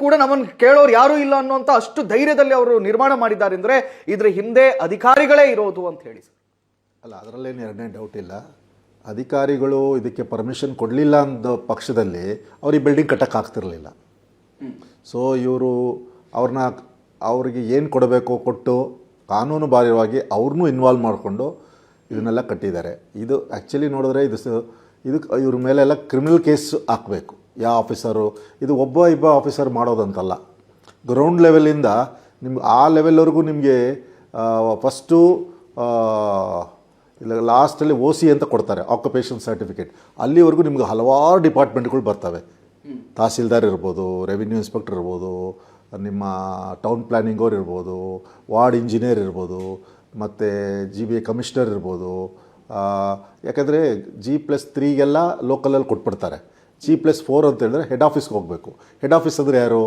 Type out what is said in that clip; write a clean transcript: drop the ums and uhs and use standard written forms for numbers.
ಕೂಡ ನಮ್ಮನ್ನು ಕೇಳೋರು ಯಾರೂ ಇಲ್ಲ ಅನ್ನುವಂಥ ಅಷ್ಟು ಧೈರ್ಯದಲ್ಲಿ ಅವರು ನಿರ್ಮಾಣ ಮಾಡಿದ್ದಾರೆ ಅಂದರೆ ಇದ್ರ ಹಿಂದೆ ಅಧಿಕಾರಿಗಳೇ ಇರೋದು ಅಂತ ಹೇಳಿ ಸರ್. ಅಲ್ಲ, ಅದರಲ್ಲೇನು ಎರಡನೇ ಡೌಟ್ ಇಲ್ಲ. ಅಧಿಕಾರಿಗಳು ಇದಕ್ಕೆ ಪರ್ಮಿಷನ್ ಕೊಡಲಿಲ್ಲ ಅಂದ ಪಕ್ಷದಲ್ಲಿ ಅವ್ರಿಗೆ ಬಿಲ್ಡಿಂಗ್ ಕಟ್ಟೋಕ್ಕಾಗ್ತಿರಲಿಲ್ಲ. ಸೊ ಇವರು ಅವ್ರಿಗೆ ಏನು ಕೊಡಬೇಕು ಕೊಟ್ಟು ಕಾನೂನು ಬಾಹಿರವಾಗಿ ಅವ್ರನ್ನೂ ಇನ್ವಾಲ್ವ್ ಮಾಡಿಕೊಂಡು ಇದನ್ನೆಲ್ಲ ಕಟ್ಟಿದ್ದಾರೆ. ಇದು ಆ್ಯಕ್ಚುಲಿ ನೋಡಿದ್ರೆ ಇದಕ್ಕೆ ಇವ್ರ ಮೇಲೆಲ್ಲ ಕ್ರಿಮಿನಲ್ ಕೇಸ್ ಹಾಕಬೇಕು. ಯಾವ ಆಫೀಸರು ಇದು ಒಬ್ಬ ಆಫೀಸರ್ ಮಾಡೋದಂತಲ್ಲ. ಗ್ರೌಂಡ್ ಲೆವೆಲಿಂದ ನಿಮ್ಗೆ ಆ ಲೆವೆಲ್ವರೆಗೂ ನಿಮಗೆ ಫಸ್ಟು ಇಲ್ಲ ಲಾಸ್ಟಲ್ಲಿ OC ಅಂತ ಕೊಡ್ತಾರೆ, ಆಕ್ಯುಪೇಷನ್ ಸರ್ಟಿಫಿಕೇಟ್. ಅಲ್ಲಿವರೆಗೂ ನಿಮ್ಗೆ ಹಲವಾರು ಡಿಪಾರ್ಟ್ಮೆಂಟ್ಗಳು ಬರ್ತವೆ. ತಹಸೀಲ್ದಾರ್ ಇರ್ಬೋದು, ರೆವಿನ್ಯೂ ಇನ್ಸ್ಪೆಕ್ಟರ್ ಇರ್ಬೋದು, ನಿಮ್ಮ ಟೌನ್ ಪ್ಲ್ಯಾನಿಂಗ್ ಅವ್ರು ಇರ್ಬೋದು, ವಾರ್ಡ್ ಇಂಜಿನಿಯರ್ ಇರ್ಬೋದು, ಮತ್ತು GBA ಕಮಿಷನರ್ ಇರ್ಬೋದು. ಯಾಕಂದರೆ G+3ಗೆಲ್ಲ ಲೋಕಲಲ್ಲಿ ಕೊಟ್ಬಿಡ್ತಾರೆ. G+4 ಅಂತ ಹೇಳಿದ್ರೆ ಹೆಡ್ ಆಫೀಸ್ಗೆ ಹೋಗಬೇಕು. ಹೆಡ್ ಆಫೀಸ್ ಅಂದರೆ ಯಾರು?